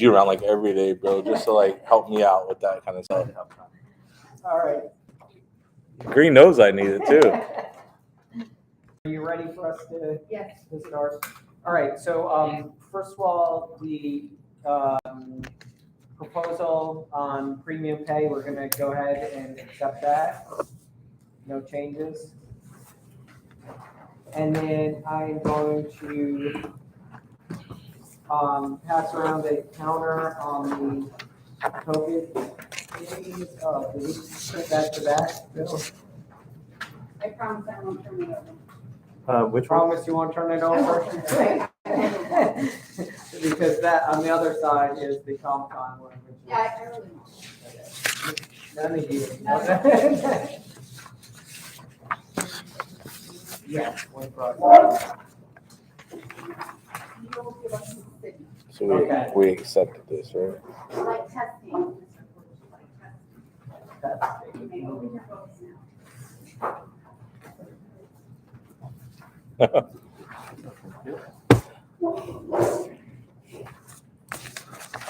you around like every day, bro, just to like help me out with that kind of stuff. All right. Green knows I need it too. Are you ready for us to Yes. start? All right. So first of all, the proposal on premium pay, we're going to go ahead and accept that. No changes. And then I'm going to pass around a counter on the COVID. Did we put that to that, Bill? I promise I won't turn it over. Which promise you won't turn it over? Because that on the other side is the Comic-Con one. Yeah, I really won't. None of you. Yeah, one product. You will give us the city. So Okay. we accepted this, right? Like testing. That's You may open your books now.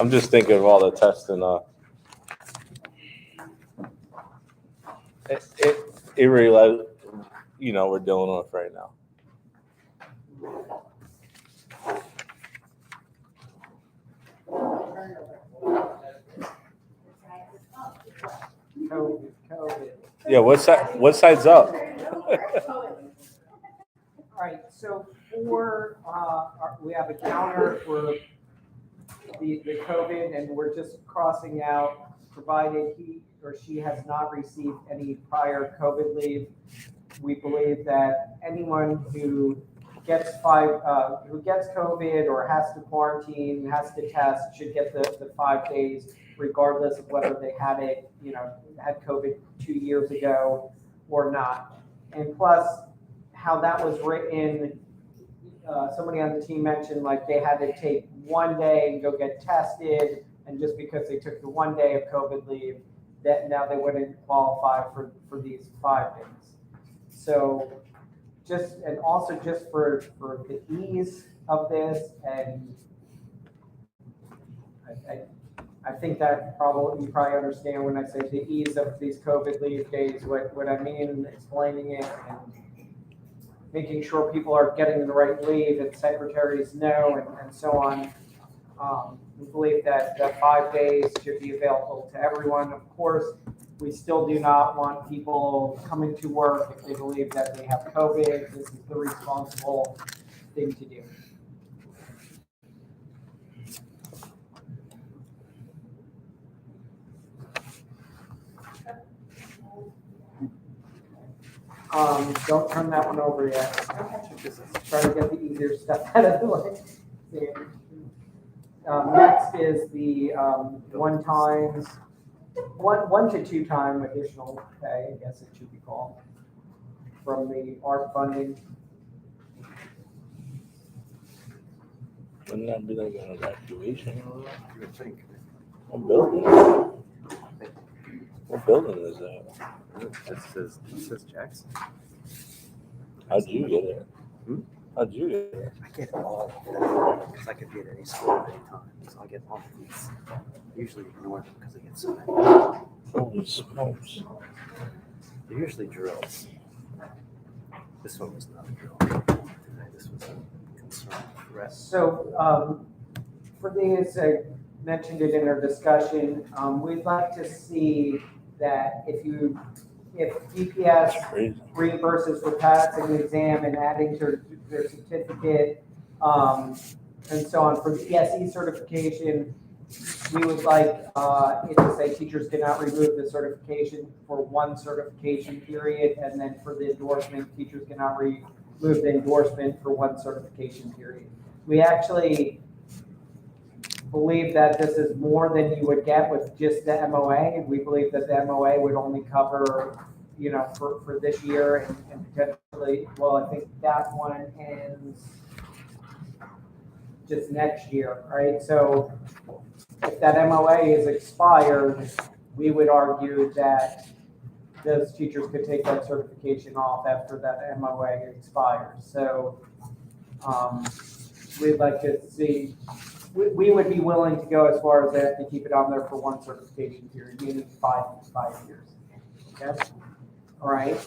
I'm just thinking of all the testing. It really, we're dealing with right now. COVID. Yeah, what side's up? All right, so for, we have a counter for the COVID, and we're just crossing out, provided he or she has not received any prior COVID leave. We believe that anyone who gets COVID or has to quarantine, has to test, should get the 5 days, regardless of whether they had it, had COVID 2 years ago or not. And plus, how that was written, somebody on the team mentioned like they had to take 1 day and go get tested, and just because they took the 1 day of COVID leave, that now they wouldn't qualify for these 5 days. So also just for the ease of this, and I think that you probably understand when I say the ease of these COVID leave days, what I mean, explaining it and making sure people are getting the right leave and secretaries know and so on. We believe that 5 days should be available to everyone. Of course, we still do not want people coming to work if they believe that they have COVID. This is the responsible thing to do. Don't turn that one over yet. Just try to get the easier stuff out of the way. Next is the 1 to 2 time additional pay, I guess it should be called, from the ARP funding. Wouldn't that be like an evacuation? You would think. What building? What building is that? It says Jackson. How'd you get there? Hmm? How'd you get there? I get all of them because I could be at any school at any time. So I get all of these. I usually ignore them because I get so many. Holy smokes. They're usually drills. This one was not a drill. This was a concern rest. So for these, I mentioned it in our discussion, we'd like to see that if BPS reimburses for passing the exam and adding to their certificate, and so on, for the ESE certification, we would like it to say teachers cannot remove the certification for 1 certification period, and then for the endorsement, teachers cannot remove the endorsement for 1 certification period. We actually believe that this is more than you would get with just the MOA. We believe that the MOA would only cover, for this year and potentially, well, I think that one ends just next year, right? So if that MOA is expired, we would argue that those teachers could take that certification off after that MOA expires. So we'd like to see we would be willing to go as far as that to keep it on there for one certification period, meaning 5 years. Okay. All right.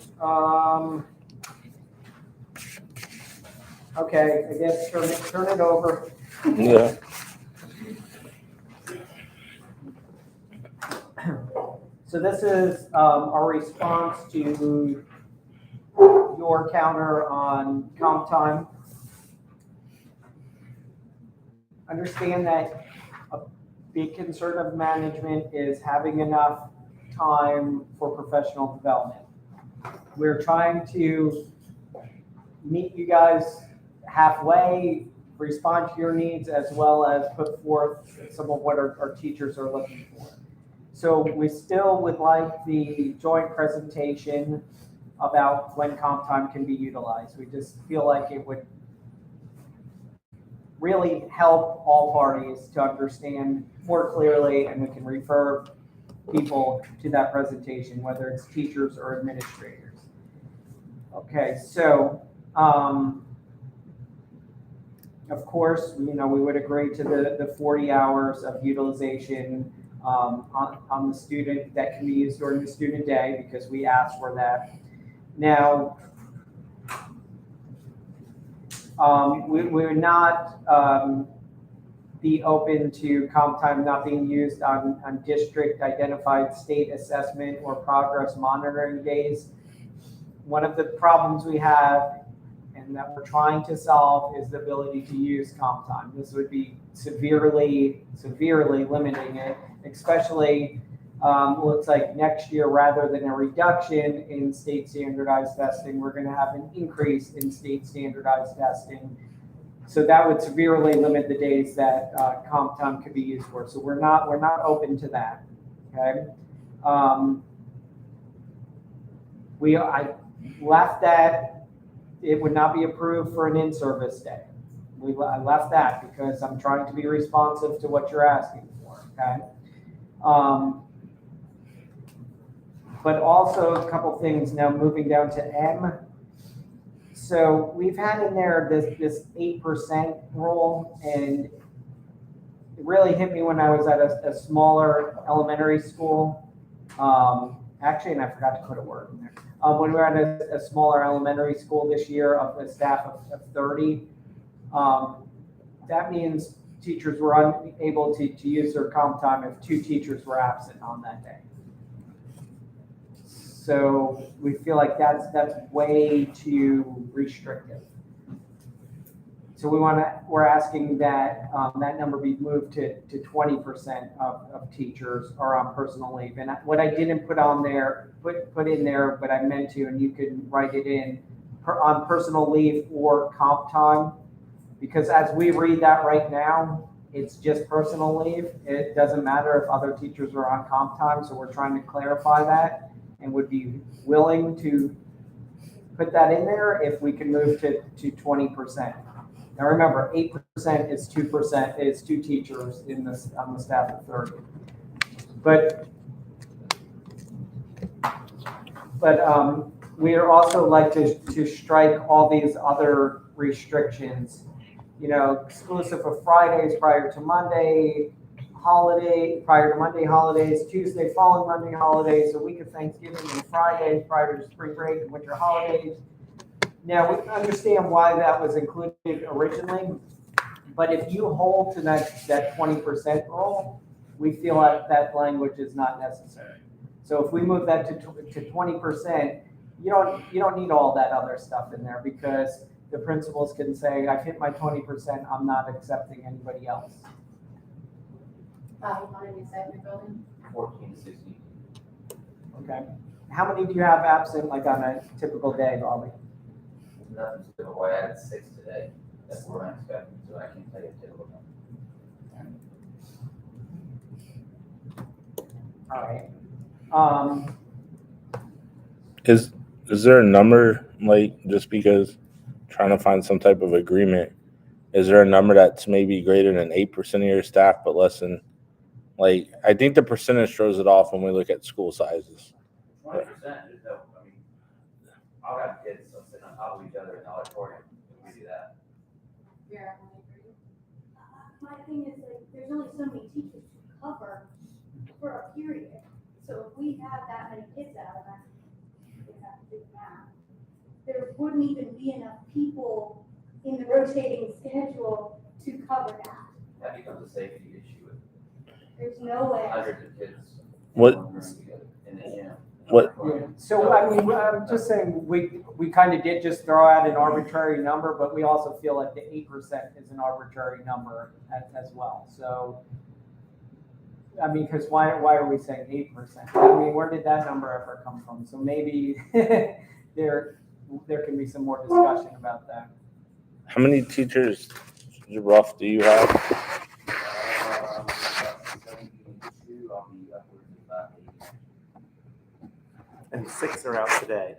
Okay. I guess turn it over. Yeah. So this is our response to your counter on comp time. Understand that a big concern of management is having enough time for professional development. We're trying to meet you guys halfway, respond to your needs, as well as put forth some of what our teachers are looking for. So we still would like the joint presentation about when comp time can be utilized. We just feel like it would really help all parties to understand more clearly, and we can refer people to that presentation, whether it's teachers or administrators. Okay, so of course, we would agree to the 40 hours of utilization on the student that can be used during the student day, because we asked for that. Now, we would not be open to comp time not being used on district identified state assessment or progress monitoring days. One of the problems we have and that we're trying to solve is the ability to use comp time. This would be severely limiting it, especially looks like next year, rather than a reduction in state standardized testing, we're going to have an increase in state standardized testing. So that would severely limit the days that comp time could be used for. So we're not open to that. Okay. I left that it would not be approved for an in-service day. I left that because I'm trying to be responsive to what you're asking for. Okay. But also a couple things now, moving down to M. So we've had in there this 8% rule, and it really hit me when I was at a smaller elementary school. Actually, and I forgot to put a word in there. When we were at a smaller elementary school this year of a staff of 30, that means teachers were unable to use their comp time if 2 teachers were absent on that day. So we feel like that's way too restrictive. So we're asking that that number be moved to 20% of teachers are on personal leave. And what I didn't put on there, put in there, but I meant to, and you can write it in on personal leave or comp time, because as we read that right now, it's just personal leave. It doesn't matter if other teachers are on comp time. So we're trying to clarify that, and would be willing to put that in there if we can move to 20%. Now remember, 8% is 2%, is 2 teachers on the staff of 30. But we are also like to strike all these other restrictions, exclusive of Fridays prior to Monday, prior to Monday holidays, Tuesday following Monday holidays, the week of Thanksgiving, and Fridays prior to spring break and winter holidays. Now, we understand why that was included originally, but if you hold to that 20% rule, we feel like that language is not necessary. So if we move that to 20%, you don't need all that other stuff in there, because the principals can say, I've hit my 20%, I'm not accepting anybody else. How many is that in your building? 14 to 16. Okay. How many do you have absent, like on a typical day, Bobby? Nothing's typical. I had 6 today. That's what I'm expecting, so I can't tell you a typical number. All right. Is there a number, like, just because trying to find some type of agreement, is there a number that's maybe greater than 8% of your staff, but less than, like, I think the percentage throws it off when we look at school sizes. 20%, there's no, I'll have kids sitting on top of each other in the auditorium. We do that. Yeah, how many for you? thing is like, there's only so many teachers to cover for a period. So if we have that many kids out of that, we have to do the math. There wouldn't even be enough people in the rotating schedule to cover that. That becomes a safety issue with There's no way. hundreds of kids. What- in one room together in the gym. What- Yeah, so I mean, I'm just saying, we kind of did just throw out an arbitrary number, but we also feel like the 8% is an arbitrary number as well. So, I mean, because why are we saying 8%? I mean, where did that number ever come from? So maybe there can be some more discussion about that. How many teachers, rough, do you have? About 72, I'll be upwards of about 80. And 6 are out today.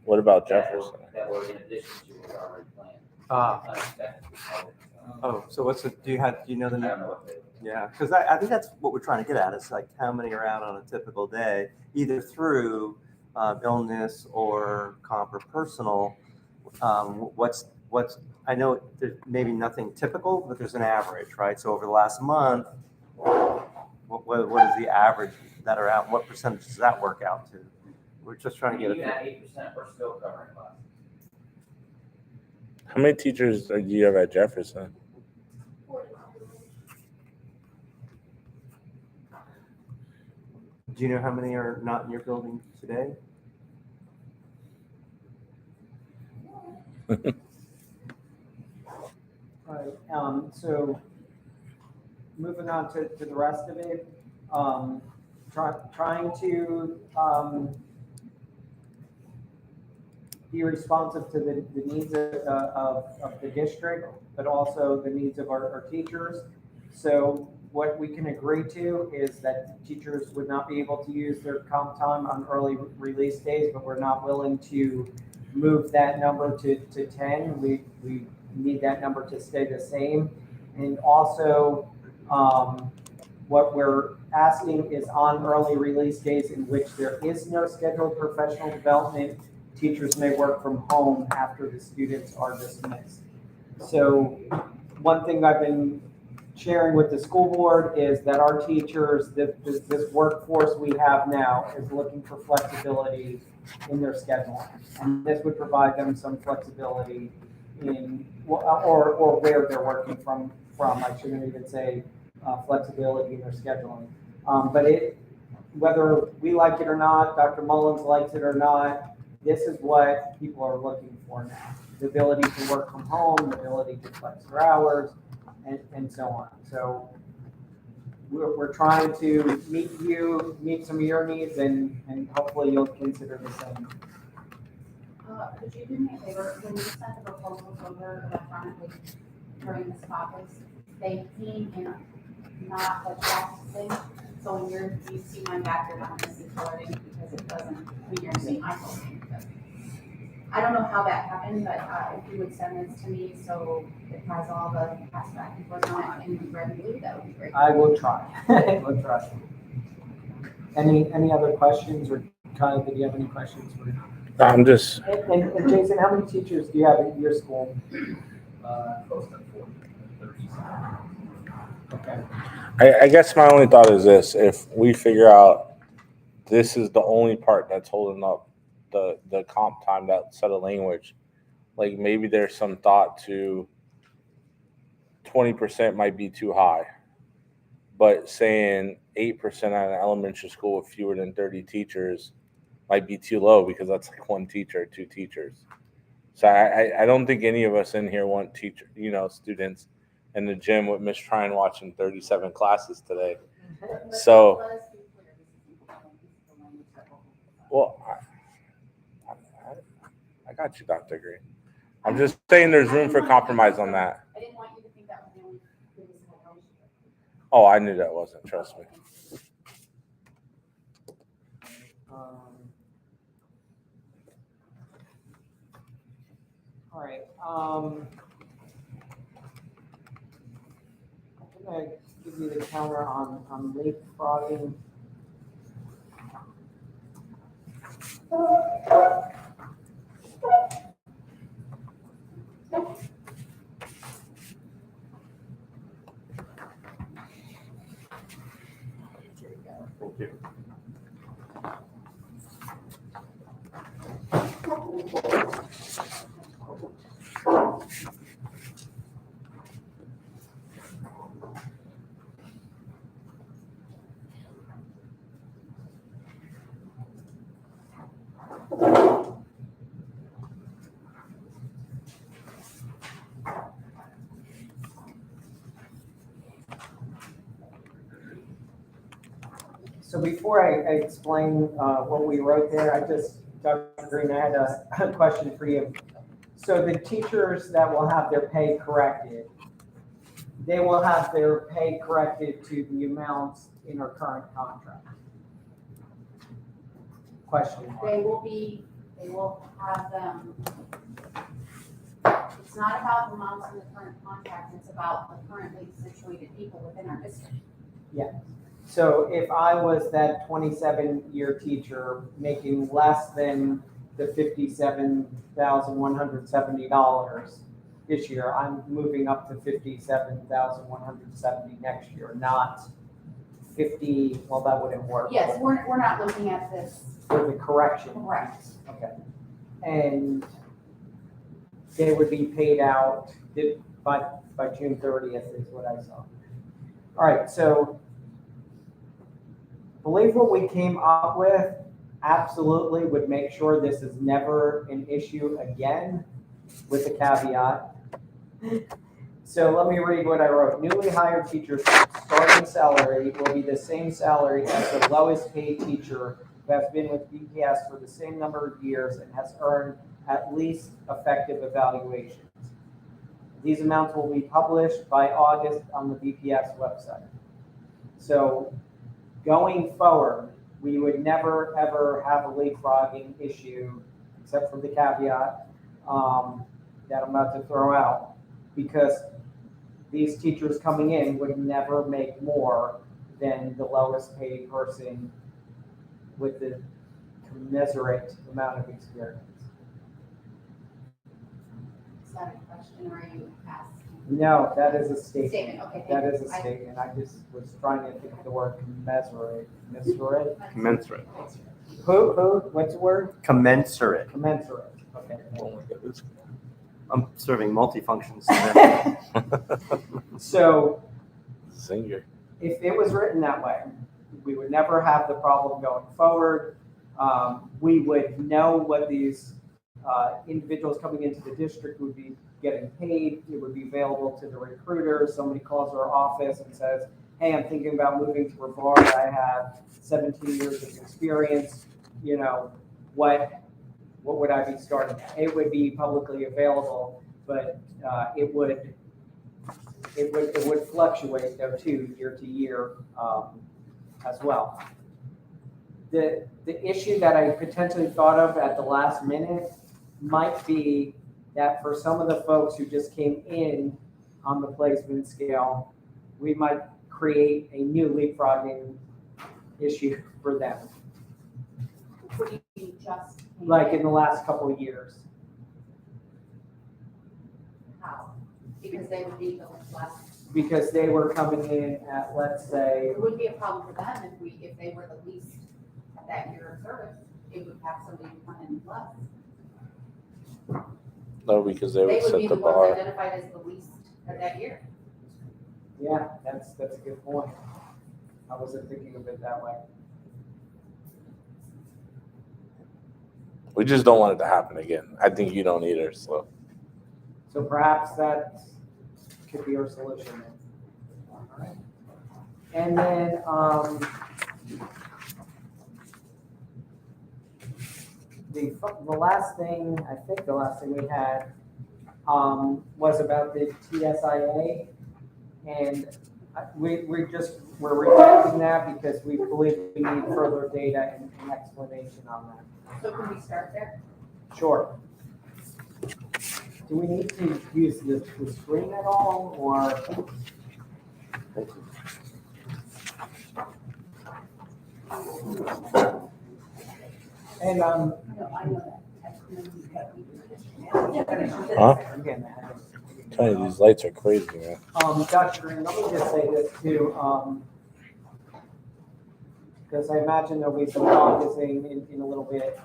What about Jefferson? That were in addition to what's already planned. Unexpected. Oh, so what's the, do you know the I number? don't know what they. Yeah, because I think that's what we're trying to get at, is like how many are out on a typical day, either through illness or comp or personal. What's I know there's maybe nothing typical, but there's an average, right? So over the last month, what is the average that are out? What percentage does that work out to? We're just trying to get Even a at 8%, we're still covering classes. How many teachers do you have at Jefferson? Do you know how many are not in your building today? All right, so moving on to the rest of it, trying to be responsive to the needs of the district, but also the needs of our teachers. So what we can agree to is that teachers would not be able to use their comp time on early release days, but we're not willing to move that number to 10. We need that number to stay the same. And also, what we're asking is on early release days in which there is no scheduled professional development, teachers may work from home after the students are dismissed. So one thing I've been sharing with the school board is that our teachers, this workforce we have now is looking for flexibility in their schedule. And this would provide them some flexibility in, or where they're working from. I shouldn't even say flexibility in their scheduling. But whether we like it or not, Dr. Mullins likes it or not, this is what people are looking for now. The ability to work from home, the ability to flex their hours, and so on. So we're trying to meet some of your needs, and hopefully you'll consider the same. Could you do me a favor, when you send the proposals over electronically during this topics, they came in not adjusting, so when you see my back, you're not gonna see coloring because it doesn't, when you're seeing my coloring. I don't know how that happened, but if you would send this to me so it has all the past back and forth on it in red and blue, that would be great. I will try. We'll try. Any other questions, or Kyle, did you have any questions for? I'm just, And Jason, how many teachers do you have at your school? Close to 30. Okay. I guess my only thought is this: if we figure out this is the only part that's holding up the comp time, that set of language, like maybe there's some thought to 20% might be too high, but saying 8% at an elementary school with fewer than 30 teachers might be too low, because that's like one teacher or two teachers. So I don't think any of us in here want students in the gym with Miss Trine watching 37 classes today. So, well, I got you, Dr. Green. I'm just saying there's room for compromise on that. I didn't want you to think that was the only reason I was. Oh, I knew that wasn't, trust me. All right. I'm gonna give you the counter on leapfrogging. Thank you. So before I explain what we wrote there, Dr. Green, I had a question for you. So the teachers that will have their pay corrected, they will have their pay corrected to the amounts in our current contract? Question mark. They will have them. It's not about the amounts in the current contract, it's about the currently situated people within our district. So if I was that 27-year teacher making less than the $57,170 this year, I'm moving up to $57,170 next year, not 50, well, that wouldn't work. Yes, we're not looking at this. For the correction. Correct. Okay. And they would be paid out by June 30th is what I saw. All right, so believe what we came up with absolutely would make sure this is never an issue again, with a caveat. So let me read what I wrote. Newly hired teachers' starting salary will be the same salary as the lowest paid teacher who has been with BPS for the same number of years and has earned at least effective evaluations. These amounts will be published by August on the BPS website. So going forward, we would never, ever have a leapfrogging issue, except for the caveat that I'm about to throw out, because these teachers coming in would never make more than the lowest paid person with the commensurate amount of experience. Is that a question or are you asking? No, that is a statement. Statement, okay. That is a I- statement. I just was trying to think of the word commensurate. Commensurate? Commensurate. Who, what's the word? Commensurate. Commensurate, okay. I'm serving multifunctions today. So Singer. if it was written that way, we would never have the problem going forward. We would know what these individuals coming into the district would be getting paid. It would be available to the recruiter. Somebody calls our office and says, hey, I'm thinking about moving to Brevard. I have 17 years of experience. You know, what would I be starting at? It would be publicly available, but it would fluctuate though too, year to year as well. The issue that I potentially thought of at the last minute might be that for some of the folks who just came in on the placement scale, we might create a new leapfrogging issue for them, What do you just? like in the last couple of years. How? Because they would be the less, Because they were coming in at, let's say, it wouldn't be a problem for them if they were the least at that year of service. It would have somebody come in less. No, because they would They would set be the the ones bar. identified as the least at that year. yeah, that's a good point. I wasn't thinking of it that way. We just don't want it to happen again. I think you don't either, so. So perhaps that could be our solution then. All right. And then, the last thing, I think the last thing we had, was about the TSIA. And we're rejecting that because we believe we need further data and explanation on that. So can we start there? Sure. Do we need to use the screen at all, or? And, No, I know that. Huh? again, Tell you, these lights are crazy, man. Dr. Green, let me just say this too. because I imagine there'll be some focusing in a little bit.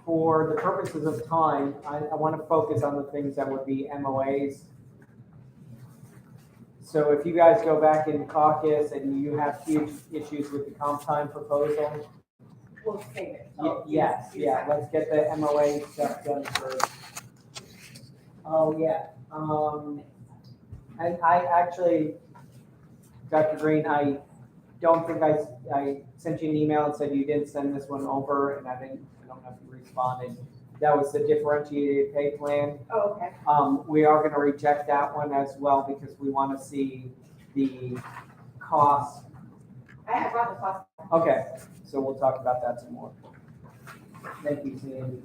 For the purposes of time, I want to focus on the things that would be MOAs. So if you guys go back in caucus and you have huge issues with the comp time proposal, We'll save it. yes, let's get the MOA stuff done first. Oh, yeah, and I actually, Dr. Green, I don't think I sent you an email and said you didn't send this one over, and I don't know if you responded. That was the differentiated pay plan. Oh, okay. We are gonna reject that one as well because we want to see the cost. I brought the cost. Okay, so we'll talk about that some more. Thank you, Sandy.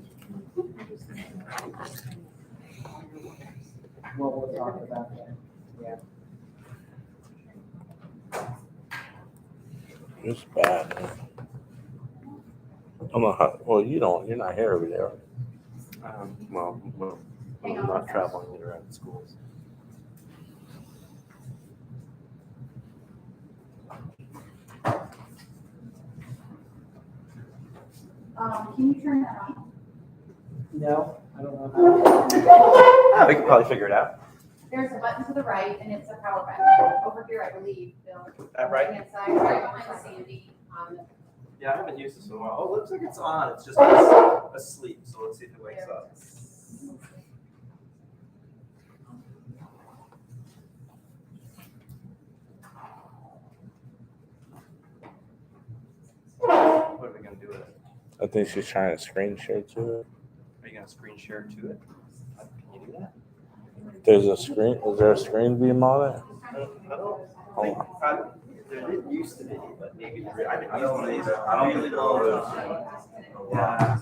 We'll talk about that, yeah. It's bad, man. I'm not, well, you're not here every day, right? Well, Hang we're on. not traveling around schools. Can you turn that on? No, I don't know how. We could probably figure it out. There's a button to the right and it's a power button. Over here, I believe, Bill. That right? Right hand side, right behind Sandy. Yeah, I haven't used this in a while. Oh, it looks like it's on. It's just asleep. So let's see if it wakes up. What are we gonna do with it? I think she's trying to screen share to it. Are you gonna screen share to it? Can you do that? There's a screen. Is there a screen beam on it? I don't Hold on. There didn't used to be, but maybe I didn't I don't use it. either. I don't really know. Yeah.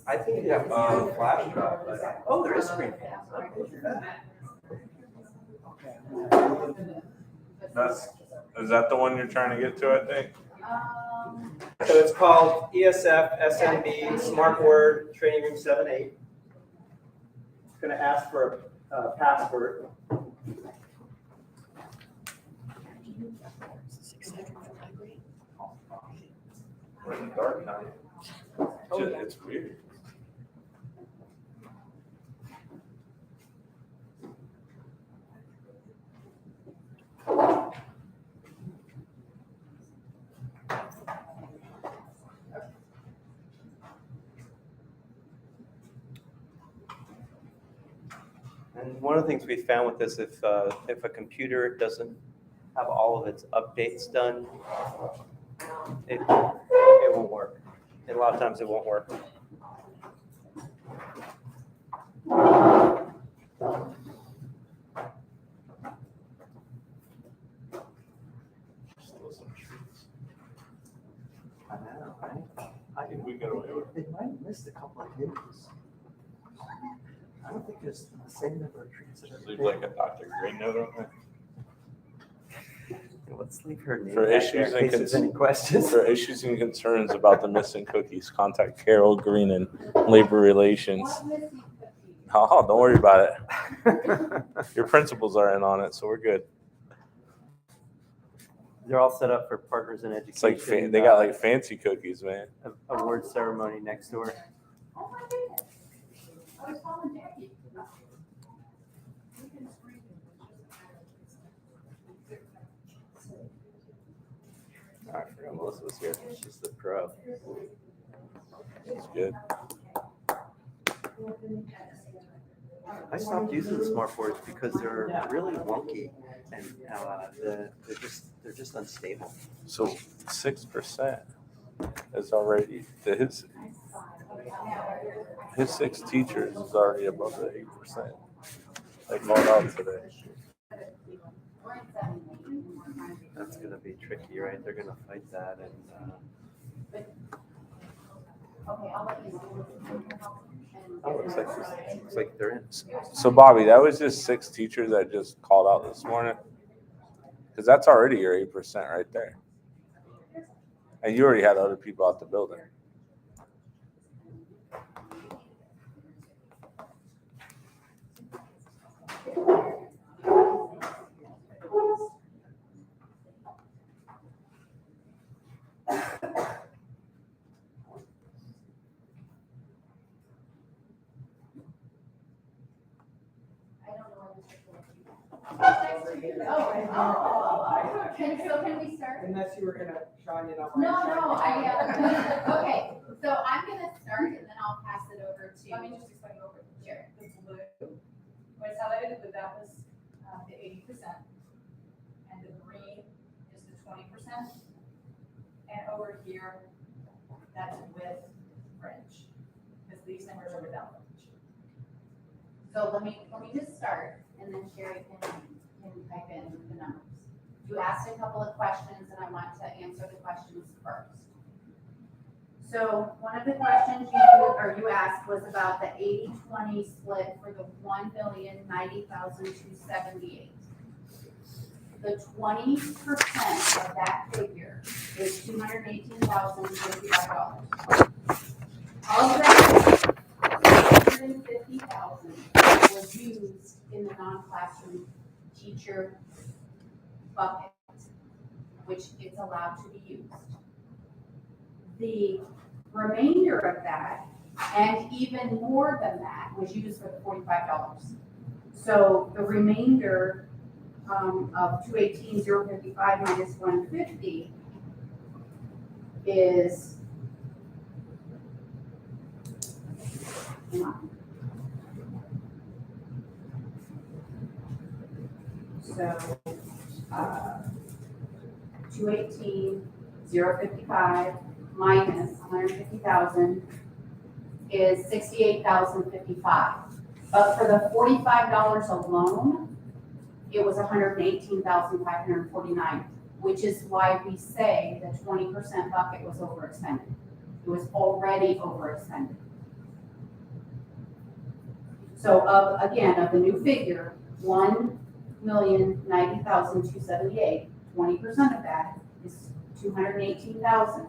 I think you have flash drive. Oh, there is screen cam. Is that the one you're trying to get to? I think. So it's called ESF SMB Smart Word Training Room 7-8. It's going to ask for a password. We're in the dark now. It's weird. And one of the things we found with this, if a computer doesn't have all of its updates done, it won't work. And a lot of times it won't work. Still some trees. I know, right? I think we got away with it. They might have missed a couple of pages. I don't think there's the same number of trees that are. Leave like a Dr. Green note on there. Let's leave her name For back issues there in and case there's any questions. For issues and concerns about the missing cookies, contact Carol Green in Labor Relations. What missing cookies? Oh, don't worry about it. Your principals are in on it, so we're good. They're all set up for partners in education. It's like they got like fancy cookies, man. Award ceremony next door. Oh my goodness. I was calling Jackie. I forgot Melissa was here. She's the pro. It's good. I stopped using the smart boards because they're really wonky and they're just unstable. So 6% is already his 6 teachers is already above the 8%. They called out today. That's gonna be tricky, right? They're gonna fight that and. Okay, I'll let you know. Oh, looks like they're in. So Bobby, that was just 6 teachers that just called out this morning, because that's already your 8% right there, and you already had other people out the building. Can we start? Unless you were gonna shine it on my. No, okay, so I'm gonna start and then I'll pass it over to. Let me just explain real quick. Sure. The blue, what it's highlighted with that was the 80%. And the green is the 20%. And over here, that's with fringe. Because these numbers are without fringe. So let me just start and then Sherry can type in the numbers. You asked a couple of questions and I want to answer the questions first. So one of the questions you asked was about the 80-20 split for the 1,090,278. The 20% of that figure is $218,055. Of that, $150,000 was used in the non-classroom teacher bucket, which it's allowed to be used. The remainder of that, and even more than that, was used for the $45. So the remainder of 218,055 minus 150 is, hang on. So 218,055 minus 150,000 is 68,055. But for the $45 alone, it was 118,549, which is why we say the 20% bucket was overexpended. It was already overexpended. So of the new figure, 1,090,278, 20% of that is 218,000.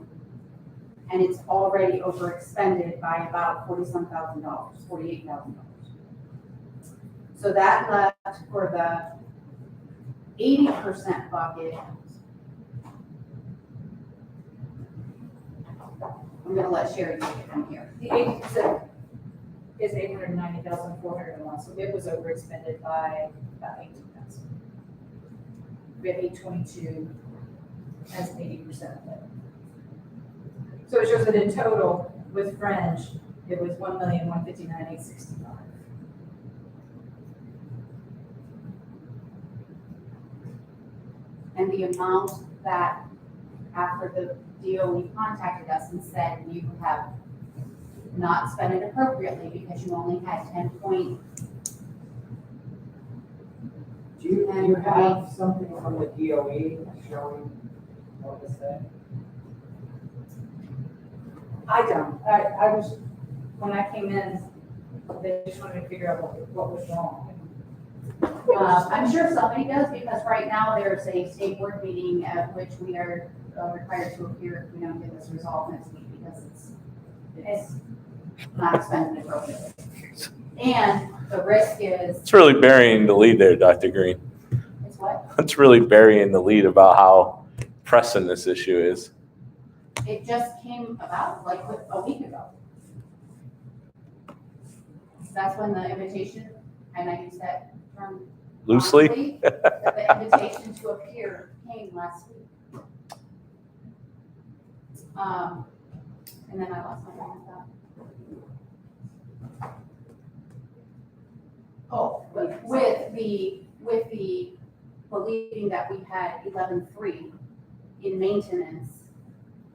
And it's already overexpended by about $47,000, $48,000. So that left for the 80% bucket. I'm gonna let Sherry take it from here. The 80% is 890,401, so it was overexpended by about 18,000. We have 822 as 80% of it. So it shows that in total, with fringe, it was 1,159,865. And the amount that after the DOE contacted us and said you have not spent it appropriately because you only had 10 point. Do you have something from the DOE showing what was said? I don't. I was, when I came in, they just wanted to figure out what was wrong. I'm sure somebody does because right now there's a state board meeting at which we are required to appear if we don't get this resolved next week because it's not expended appropriately. And the risk is. It's really burying the lead there, Dr. Green. It's what? It's really burying the lead about how pressing this issue is. It just came about like a week ago. That's when the invitation, and I use that term Loosely? the invitation to appear came last week. And then I lost my train of thought. Oh, with the believing that we had 11.3 in maintenance,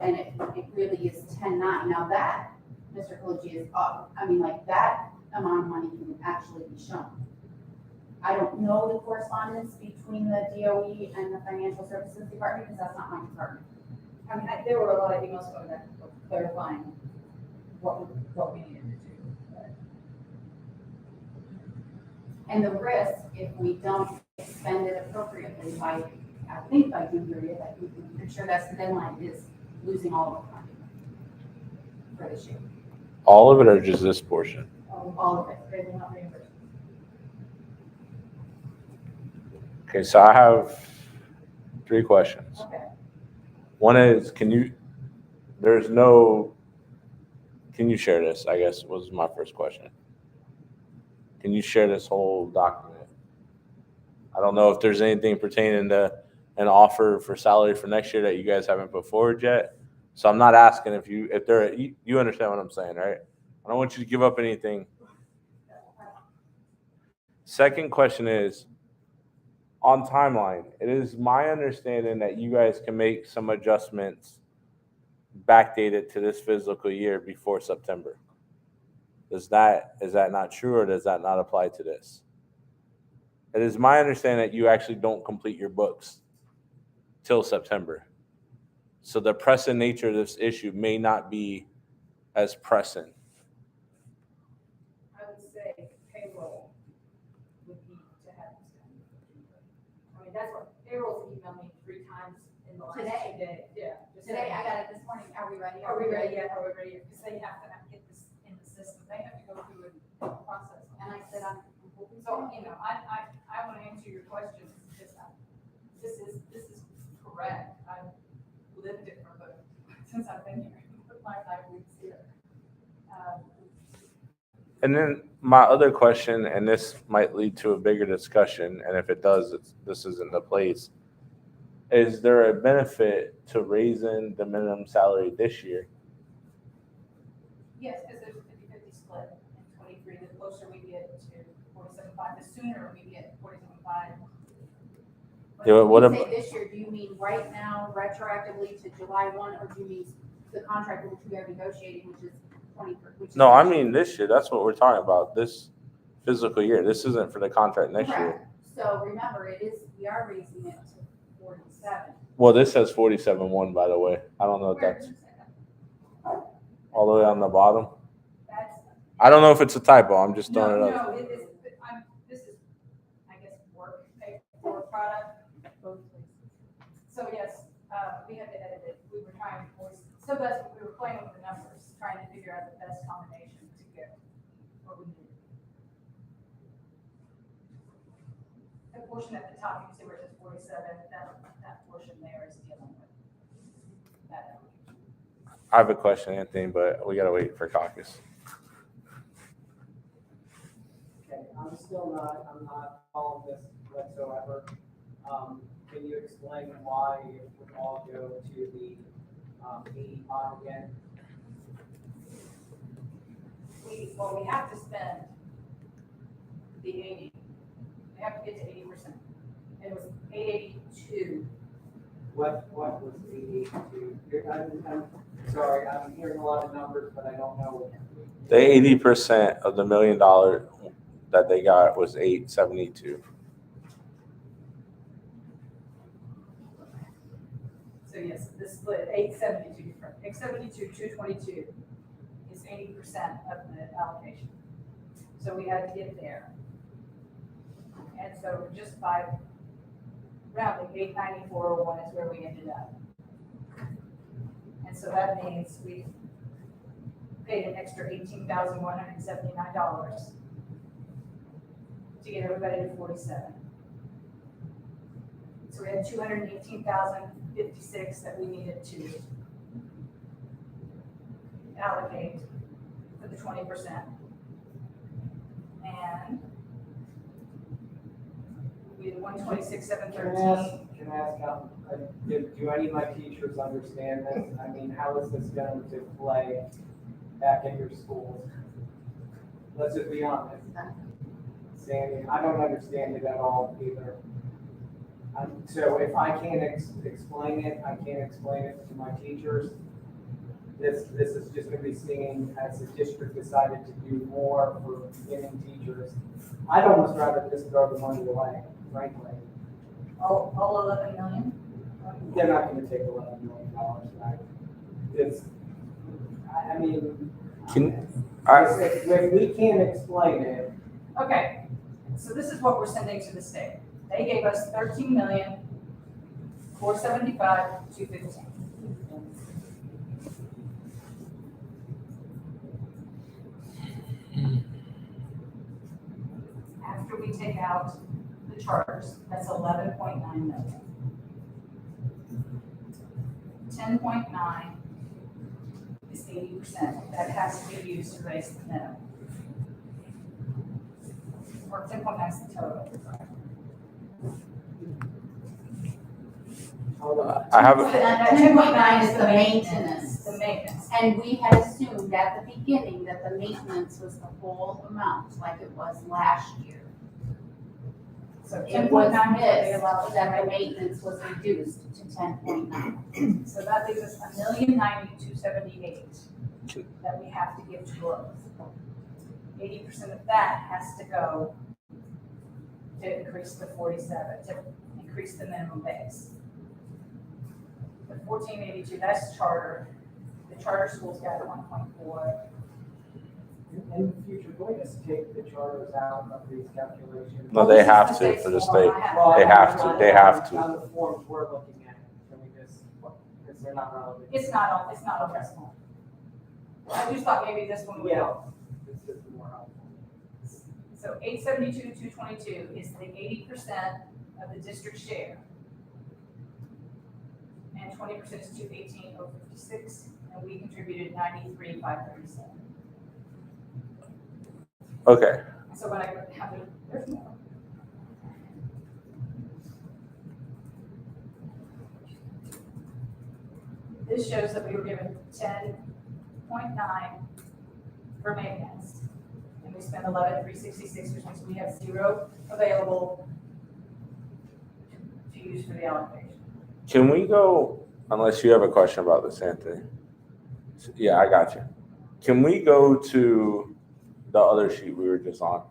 and it really is 10.9. Now that, Mr. Kologi, is up. I mean, like that amount of money can actually be shown. I don't know the correspondence between the DOE and the Financial Services Department because that's not my department. I mean, there were a lot of emails going back clarifying what we needed to do. But. And the risk, if we don't spend it appropriately by, I think by June 30th, I'm sure that's the deadline, is losing all of the money for this year. All of it or just this portion? All of it. They will not reimburse. Okay, so I have 3 questions. Okay. One is, can you share this, I guess, was my first question. Can you share this whole document? I don't know if there's anything pertaining to an offer for salary for next year that you guys haven't put forward yet. So I'm not asking if they're, you understand what I'm saying, right? I don't want you to give up anything. Second question is, on timeline, it is my understanding that you guys can make some adjustments backdated to this physical year before September. Is that not true, or does that not apply to this? It is my understanding that you actually don't complete your books till September. So the pressing nature of this issue may not be as pressing. I would say payroll would need to have this done. I mean, that's what payroll's emailed me 3 times in the last 2 Today? days. Yeah. just Today, saying. I got it this morning. Are we ready? Are we ready yet? Are we ready yet? Because they have to get this in the system. They have to go through a process. And I said, I'm hoping So, so. you know, I want to answer your questions. Just, this is correct. I've lived it since I've been here, my 5 weeks here. And then my other question, and this might lead to a bigger discussion, and if it does, this isn't the place. Is there a benefit to raising the minimum salary this year? Yes, because there's a 50-50 split in 23. The closer we get to 47.5, the sooner we get 47.5. Yeah, what When you ab- say this year, do you mean right now, retroactively to July 1, or do you mean the contract which we are negotiating, which is 23? No, I mean this year. That's what we're talking about. This physical year. This isn't for the contract next year. Correct. So remember, we are raising it to 47. Well, this says 47.1, by the way. I don't know if Where that's does it say that? all the way on the bottom. That's, I don't know if it's a typo. I'm just throwing it up. no, it is, this is, I guess, work product. So yes, we had to edit it. We were trying to voice, so that's, we were playing with the numbers, trying to figure out the best combination to get what we needed. The portion at the top, you can see where it says 47, that portion there is dealing with that. I have a question, Anthony, but we gotta wait for caucus. Okay, I'm not following this whatsoever. Can you explain why it would all go to the 85 again? We have to spend the 80. We have to get to 80%. It was 882. What was the 82? I'm sorry, I'm hearing a lot of numbers, but I don't know. The 80% of the $1 million that they got was 872. So yes, this split, 872, 222 is 80% of the allocation. So we had to get there. And so just by rounding, 894.01 is where we ended up. And so that means we paid an extra $18,179 to get everybody to 47. So we had 218,056 that we needed to allocate for the 20%. And we had 126,713. Can I ask, do any of my teachers understand this? I mean, how is this going to play back in your schools? Let's just be honest. Sandy, I don't understand it at all either. So if I can't explain it, I can't explain it to my teachers. This is just going to be seen as the district decided to do more for beginning teachers. I'd almost rather just throw the money away, frankly. All 11 million? They're not going to take $11 million back. I mean, if we can't explain it. Okay, so this is what we're sending to the state. They gave us 13,475,215. After we take out the charters, that's 11.9 million. 10.9 is 80%. That has to be used to raise the minimum. Or 10.9 is the total. I have So a, that 2.9 is the maintenance. The maintenance. And we had assumed at the beginning that the maintenance was the whole amount, like it was last year. So It was 10.9 missed that the maintenance was reduced to 10.9. So that leaves us 1,090,278 that we have to give to growth. 80% of that has to go to increase the 47, to increase the minimum base. The 1482, that's charter. The charter schools got 1.4. In the future, do we just take the charters out of these calculations? no, they have to for the state. They have to. They have to. On the forms we're looking at, can we just, because they're not relevant. It's not on this one. I just thought maybe this one would help. It's just more helpful. So 872,222 is the 80% of the district share. And 20% is 218,056, and we contributed 93,537. Okay. So when I have it, there's more. This shows that we were given 10.9 for maintenance. And we spent 11,366, which means we have 0 available to use for the allocation. Can we go, unless you have a question about this, Anthony? Yeah, I got you. Can we go to the other sheet we were just on?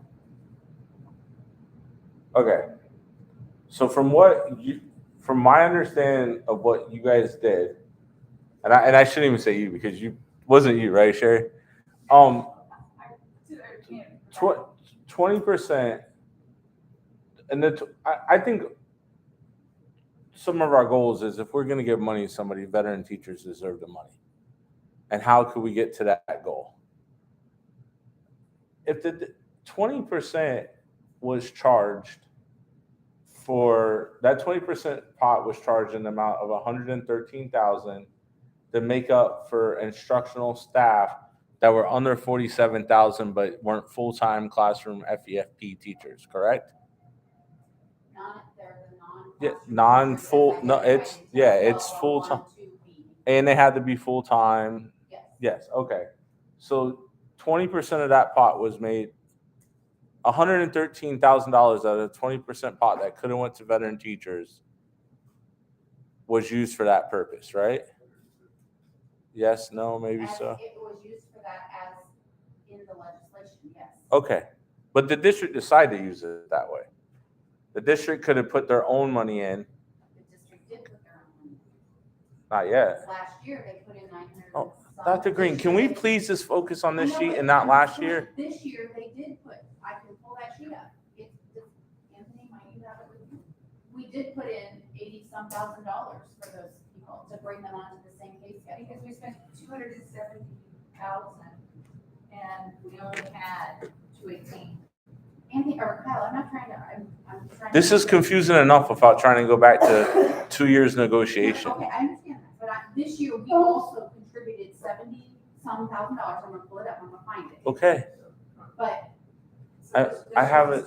Okay. So from my understanding of what you guys did, and I shouldn't even say you because wasn't you, right, Sherry? 20%, and I think some of our goals is if we're going to give money to somebody, veteran teachers deserve the money. And how could we get to that goal? If the 20% was charged for that 20% pot was charged in the amount of $113,000 to make up for instructional staff that were under $47,000 but weren't full-time classroom FEFP teachers, correct? They're the Yeah, non-full. non-full. No, it's full-time, and they had to be full-time. Yes. Yes. Okay. So 20% of that pot was made. $113,000 out of the 20% pot that could have went to veteran teachers was used for that purpose, right? Yes, no, maybe so. It was used for that as in the legislation, yes. Okay. But the district decided to use it that way. The district could have put their own money in. The district did put their own money. Not yet. Last year, they put in 900. Oh, Dr. Green, can we please just focus on this sheet and not last year? This year, they did put, I can pull that sheet up. Anthony, might you have it with you? We did put in $80-some thousand for those people to bring them onto the same pay scale. Because we spent 270,000 and we only had 218. Anthony, or Kyle, I'm not trying to, I'm trying. This is confusing enough without trying to go back to 2 years negotiation. Okay, I understand that, but this year, we also contributed $70-some thousand. I'm gonna pull it up, I'm gonna find it. Okay. But I haven't.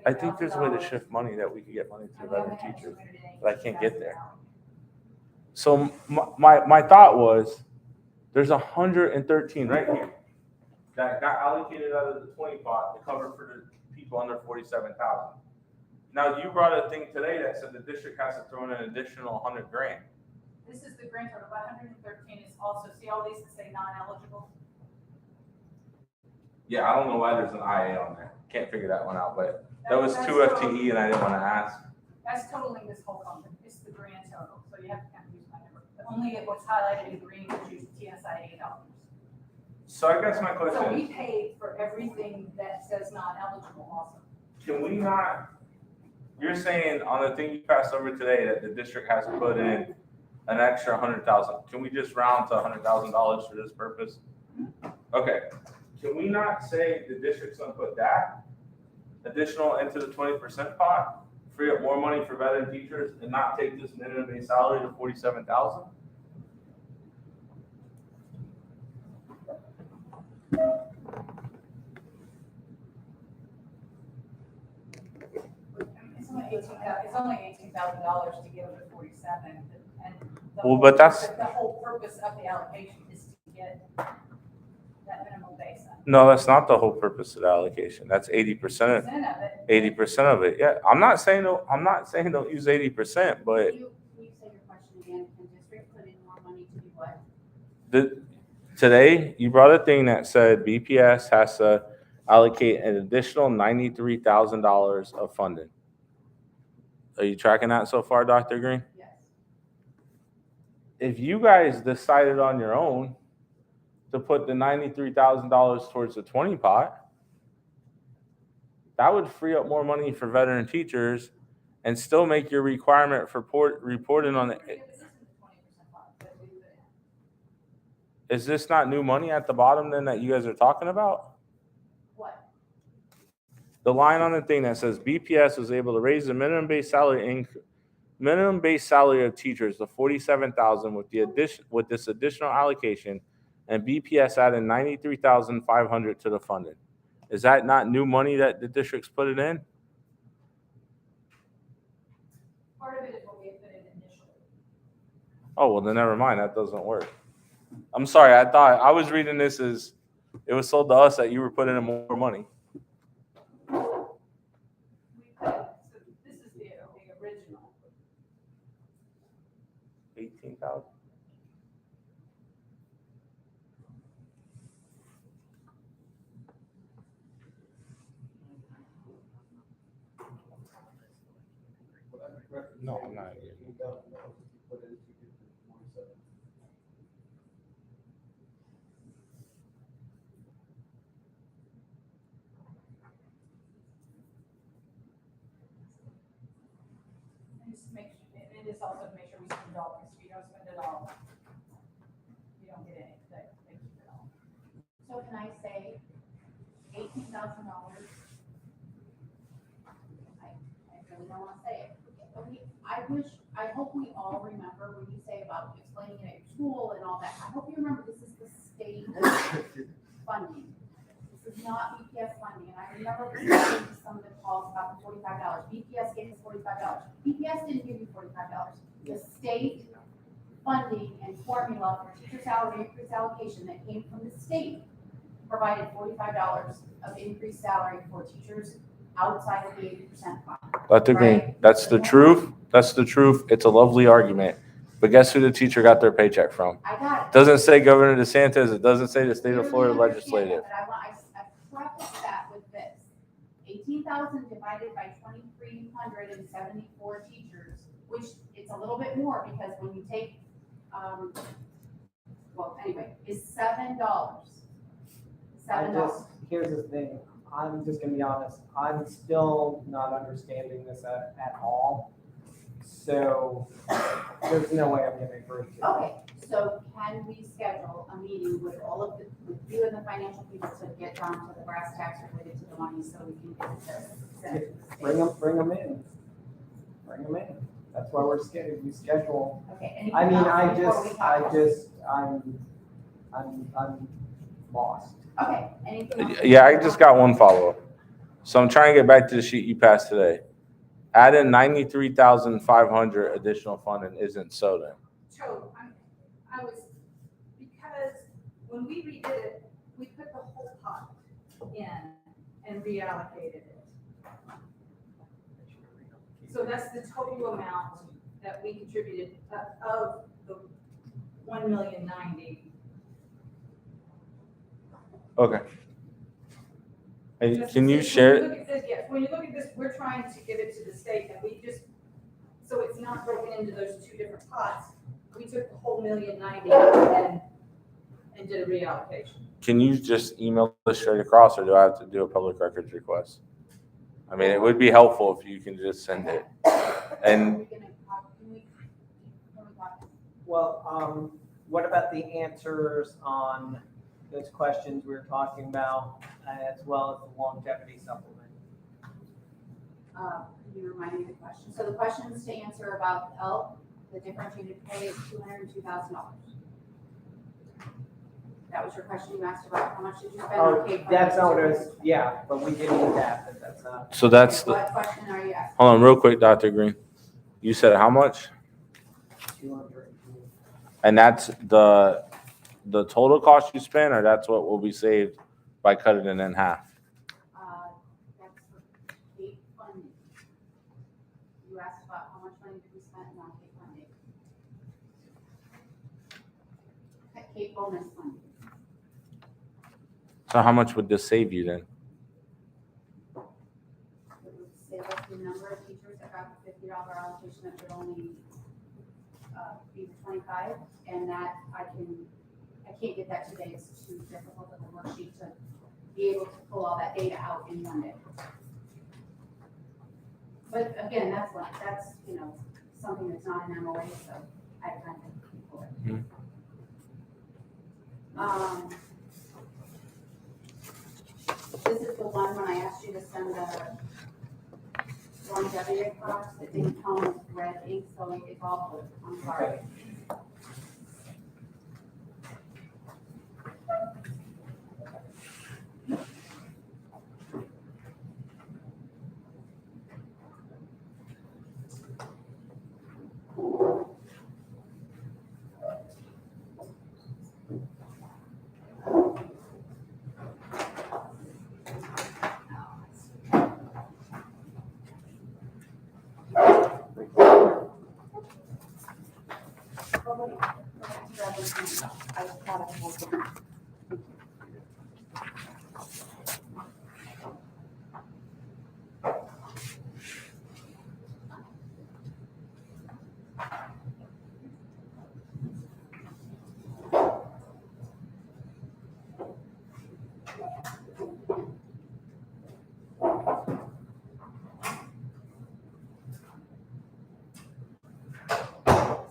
I think there's a way to shift money that we could get money to the veteran teachers, but I can't get there. So my thought was, there's 113 right here that got allocated out of the 20 pot to cover for the people under 47,000. Now you brought a thing today that said the district has to throw in an additional $100,000. This is the grand total. 113 is also, see all these that say non-eligible? Yeah, I don't know why there's an IA on there. Can't figure that one out, but that was 2 FTE and I didn't want to ask. That's totaling this whole company. It's the grand total. So you have to kind of use my number. Only what's highlighted in green is use TSI $8. So I guess my So we question, paid for everything that says non-eligible also. can we not, you're saying on the thing you passed over today that the district has to put in an extra 100,000. Can we just round to $100,000 for this purpose? Okay. Can we not say the district's gonna put that additional into the 20% pot, free up more money for veteran teachers, and not take this minimum base salary to 47,000? $18,000 to give it 47, and Well, but that's- the whole purpose of the allocation is to get that minimum base up. No, that's not the whole purpose of the allocation. That's 80% of Percent of it. 80% of it. Yeah, I'm not saying don't use 80%, but Can you say your question again? Can district put in more money to do what? today you brought a thing that said BPS has to allocate an additional $93,000 of funding. Are you tracking that so far, Dr. Green? Yes. If you guys decided on your own to put the $93,000 towards the 20 pot, that would free up more money for veteran teachers and still make your requirement for reporting on it. Is this not new money at the bottom then that you guys are talking about? What? The line on the thing that says BPS was able to raise the minimum base salary of teachers to $47,000 with this additional allocation, and BPS added $93,500 to the funding. Is that not new money that the district's put it in? Part of it is what we put in initially. Oh, well, then never mind. That doesn't work. I'm sorry. I thought I was reading this as it was sold to us that you were putting in more money. We put, so this is the original. 18,000. No, I'm not. And just make sure, it is also to make sure we spend dollars. If you don't spend it all, you don't get anything. They keep it all. So can I say $18,000? I really don't want to say it. I hope we all remember when you say about explaining it at school and all that. I hope you remember this is the state funding. This is not BPS funding. And I remember listening to some of the calls about the $45. BPS gave us $45. BPS didn't give you $45. The state funding and formula for teacher salary increase allocation that came from the state provided $45 of increased salary for teachers outside of the 80% fund. Dr. Green, that's the truth. That's the truth. It's a lovely argument. But guess who the teacher got their paycheck from? I got it. Doesn't say Governor DeSantis. It doesn't say the state of Florida Clearly understand legislative. that, but I preface that with this. 18,000 divided by 2,374 teachers, which it's a little bit more because when you take, well, anyway, is $7. $7. Here's the thing, I'm just gonna be honest, I'm still not understanding this at all. So there's no way I'm gonna agree to it. Okay, so can we schedule a meeting with with you and the financial people to get down to the brass tacks related to the money so we can get this? Bring them in. Bring them in. That's why we schedule. Okay. anything I mean, else before we talk? I'm lost. Okay, anything else? Yeah, I just got one follow-up. So I'm trying to get back to the sheet you passed today. Add in 93,500 additional funding isn't so then. So I was, because when we redid it, we put the whole pot in and reallocated it. So that's the total amount that we contributed of the 1,090,000. Okay. Hey, Just can to you see, share when you it? look at this, yes, when you look at this, we're trying to give it to the state, and we just, so it's not broken into those two different pots. We took the whole 1,090,000 and did a reallocation. Can you just email this straight across, or do I have to do a public records request? I mean, it would be helpful if you can just send it. And Can we talk? Well, what about the answers on those questions we were talking about, as well as the longevity supplement? Can you remind me of the question? So the questions to answer about the differentiated pay is $202,000. That was your question you asked about, how much did you spend Oh, on cake? that's not what it was, yeah, but we did need that, but that's not. So that's the, What question are you asking? hold on real quick, Dr. Green. You said how much? 200. And that's the total cost you spent, or that's what will be saved by cutting it in half? That's for cake funding. You asked about how much money did we spend on cake funding? Cake bonus funding. So how much would this save you then? It would save us the number of teachers that got the $50 allocation that would only be 25, and that I can't get that today, it's too difficult of a worksheet to be able to pull all that data out in one day. But again, that's something that's not an MOA, so I kind of pull it. Mhm. This is the one when I asked you to send the longevity across, it didn't come with red ink, so it's all blue, I'm sorry.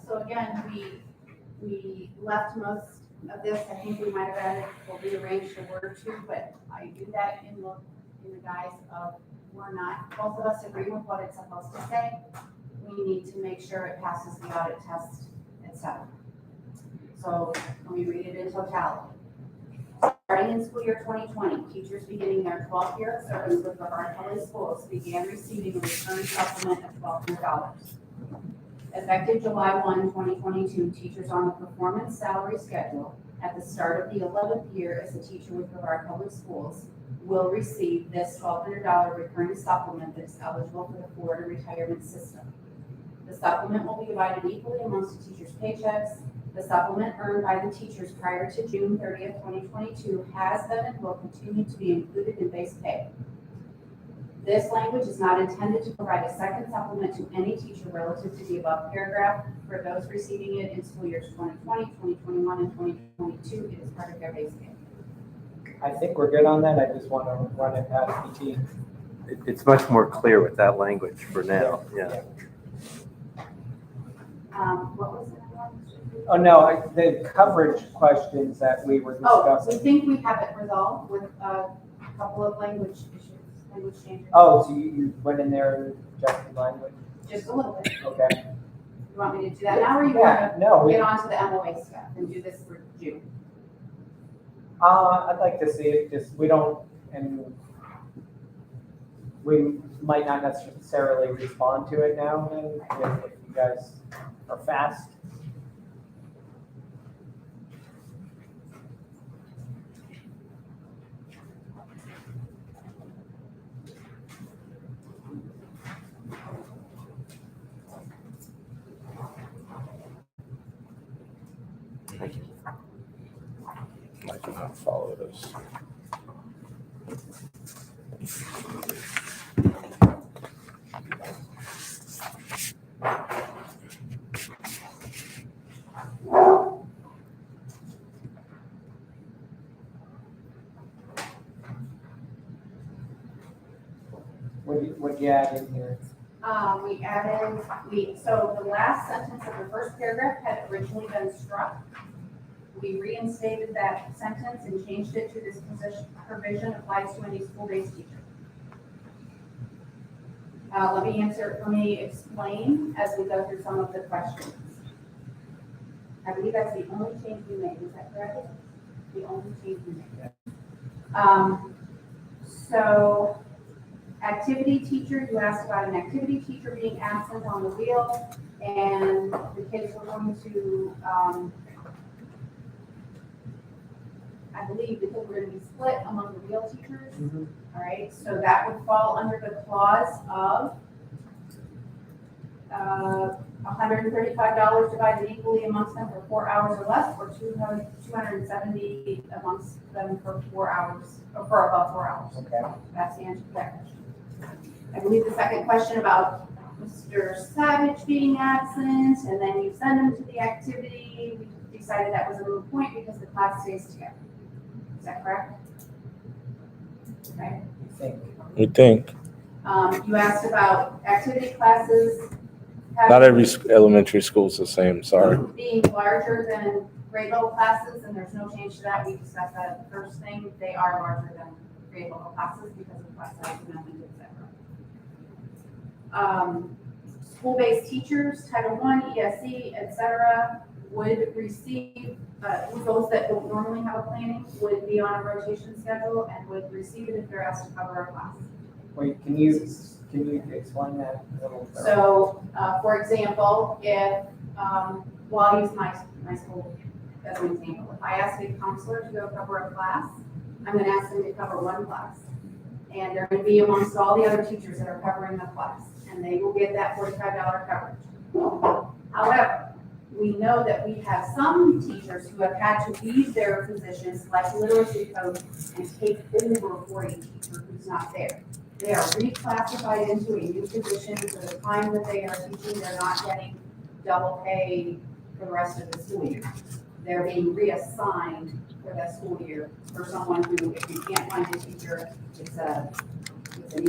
So again, we left most of this, I think we might have added or rearranged a word or two, but I do that in the guise of both of us agree with what it's supposed to say. We need to make sure it passes the audit test, etc. So let me read it in totality. Starting in school year 2020, teachers beginning their 12th year of service with Brevard Public Schools began receiving a return supplement of $1,200. Effective July 1, 2022, teachers on the performance salary schedule at the start of the 11th year as a teacher with Brevard Public Schools will receive this $1,200 recurring supplement that is eligible for the Florida retirement system. The supplement will be divided equally amongst the teachers' paychecks. The supplement earned by the teachers prior to June 30th, 2022 has been and will continue to be included in base pay. This language is not intended to provide a second supplement to any teacher relative to the above paragraph. For those receiving it in school years 2020, 2021, and 2022, it is part of their base pay. I think we're good on that, I just want to run it past the team. It's much more clear with that language for now, yeah. What was it? Oh, no, the coverage questions that we were Oh, we discussing. think we have it resolved with a couple of language issues, language changes. Oh, so you went in there and adjusted language? Just a little bit. Okay. You want me to do that now, or you Yeah, want no, to we, get on to the MOA stuff and do this for June? I'd like to see it, just, we don't, and we might not necessarily respond to it now, and if you guys are fast. I cannot follow this. What'd you add in here? So the last sentence of the first paragraph had originally been struck. We reinstated that sentence and changed it to this provision applies to any school-based teacher. Let me explain as we go through some of the questions. I believe that's the only change we made, is that correct? the only change we made. So, activity teacher, you asked about an activity teacher being absent on the wheel, and the kids were going to, I believe the kids were going to be split among the wheel teachers. All right, so that would fall under the clause of $135 divided equally amongst them for 4 hours or less, or 270 amongst them for 4 hours, or for above 4 hours. Okay. That's the answer to that question. I believe the second question about Mr. Savage being absent, and then you send him to the activity, we decided that was a moot point because the class stays together. Is that correct? Okay. I think. We think You asked about activity classes. not every elementary school is the same. Sorry. Being larger than grade level classes, and there's no change to that. We discussed that at the first thing. They are larger than grade level classes because of class size amendment, et cetera. School-based teachers, Title I, ESE, et cetera, would receive, those that don't normally have a planning would be on a rotation schedule and would receive it if they're asked to cover a class. Wait, can you explain that a little further? So, for example, if, well, I'll use my school as an example. If I ask a counselor to go cover a class, I'm gonna ask them to cover one class. And they're gonna be amongst all the other teachers that are covering the class, and they will get that $45 coverage. However, we know that we have some teachers who have had to leave their positions, like literacy coach, and take over for a teacher who's not there. They are reclassified into a new position for the time that they are teaching. They're not getting double pay for the rest of the school year. They're being reassigned for that school year for someone who, if you can't find a teacher, it's an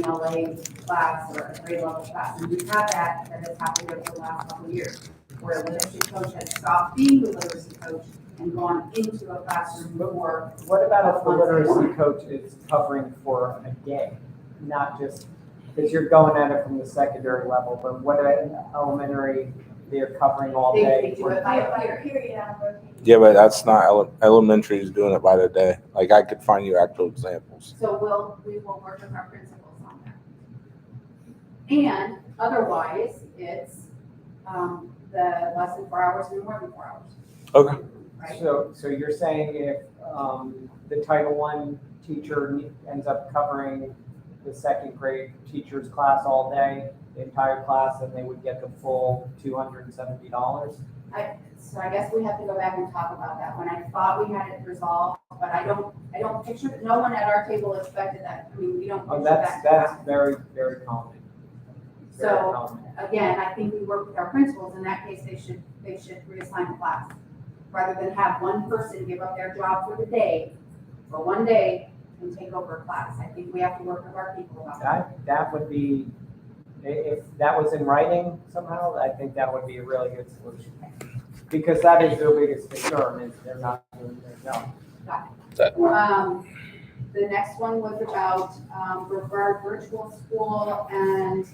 ELA class or a grade level class. And we've had that has happened over the last couple of years, where a literacy coach has stopped being the literacy coach and gone into a classroom more. What about if the literacy coach is covering for a day? Not just, because you're going at it from the secondary level, but what about elementary, they're covering all day? They do it by a period. Period on rotation. Yeah, but that's not elementary is doing it by the day. Like I could find you actual examples. So we will work with our principals on that. And otherwise, it's, the less than 4 hours and more than 4 hours. Okay. Right? So you're saying if the Title I teacher ends up covering the second grade teacher's class all day, the entire class, and they would get the full $270? So I guess we have to go back and talk about that one. I thought we had it resolved, but I don't picture, no one at our table expected that. I mean, we don't Oh, picture that. that's very, very common. Very So, common. again, I think we work with our principals. In that case, they should reassign the class. Rather than have one person give up their job for the day, for one day, and take over a class. I think we have to work with our people about that. That would be, if that was in writing somehow, I think that would be a really good solution. Because that is their biggest concern, is they're not doing their job. The next one was about regard virtual school, and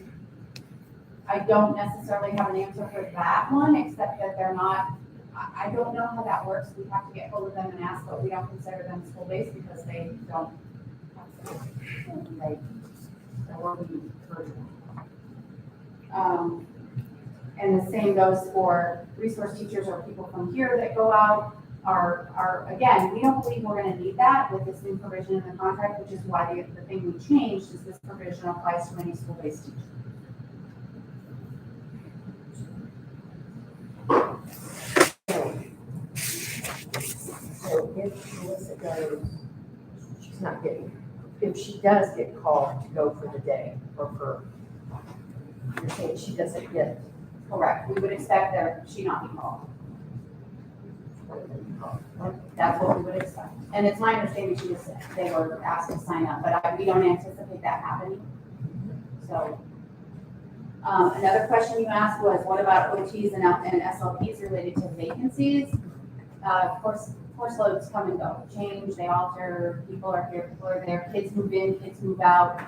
I don't necessarily have an answer for that one, except that they're not, I don't know how that works. We have to get hold of them and ask, but we don't consider them school-based because they don't have schools. They're working virtual. And the same goes for resource teachers or people from here that go out are again, we don't believe we're gonna need that with this new provision in the contract, which is why the thing we changed is this provision applies to any school-based teacher. So if Melissa goes, she's not getting, if she does get called to go for the day or for, you're saying she doesn't get. Correct, we would expect that she not be called. That's what we would expect. And it's my understanding they were asked to sign up, but we don't anticipate that happening. So, another question you asked was, what about OTs and SLPs related to vacancies? Course loads come and go, change, they alter, people are here, people are there, kids move in, kids move out,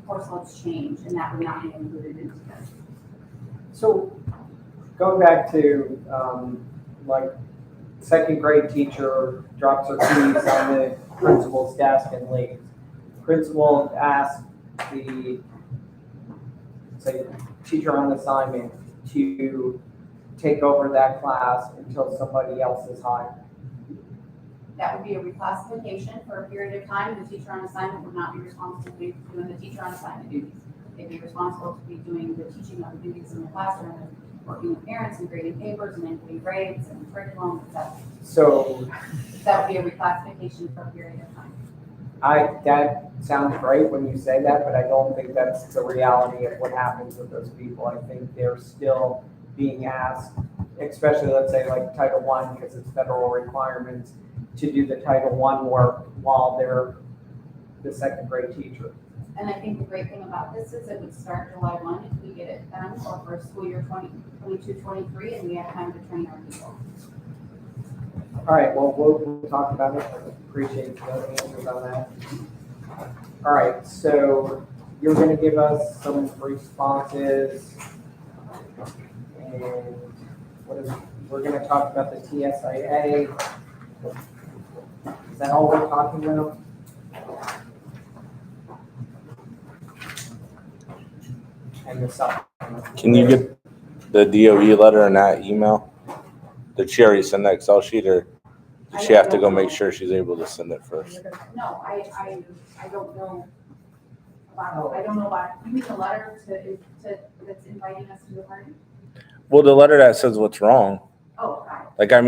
course loads change, and that would not be included into this. So going back to like second grade teacher drops her keys on the principal's desk and leaves. Principal asks the, say, teacher on assignment to take over that class until somebody else is hired. That would be a reclassification for a period of time. The teacher on assignment would not be responsible to be doing the teacher on assignment duties. They'd be responsible to be doing the teaching of the duties in the classroom, and working with parents and grading papers and inputting grades and curriculum, etc. So That would be a reclassification for a period of time. that sounds great when you say that, but I don't think that's the reality of what happens with those people. I think they're still being asked, especially let's say like Title I, because it's federal requirements, to do the Title I work while they're the second grade teacher. And I think the great thing about this is it would start July 1 if we get it done, or for school year 2022-23, and we have time to train our people. All right, well, we'll talk about it. Appreciate the answers on that. All right, so you're gonna give us some responses. And we're gonna talk about the TSIA. Is that all we're talking about? And the supplement. Can you get the DOE letter in that email? Did she already send that Excel sheet, or did she have to go make sure she's able to send it first? No, I don't know about, I don't know about, you mean the letter that's inviting us to the party? Well, the letter that says what's wrong, Oh, got it. like, I mean,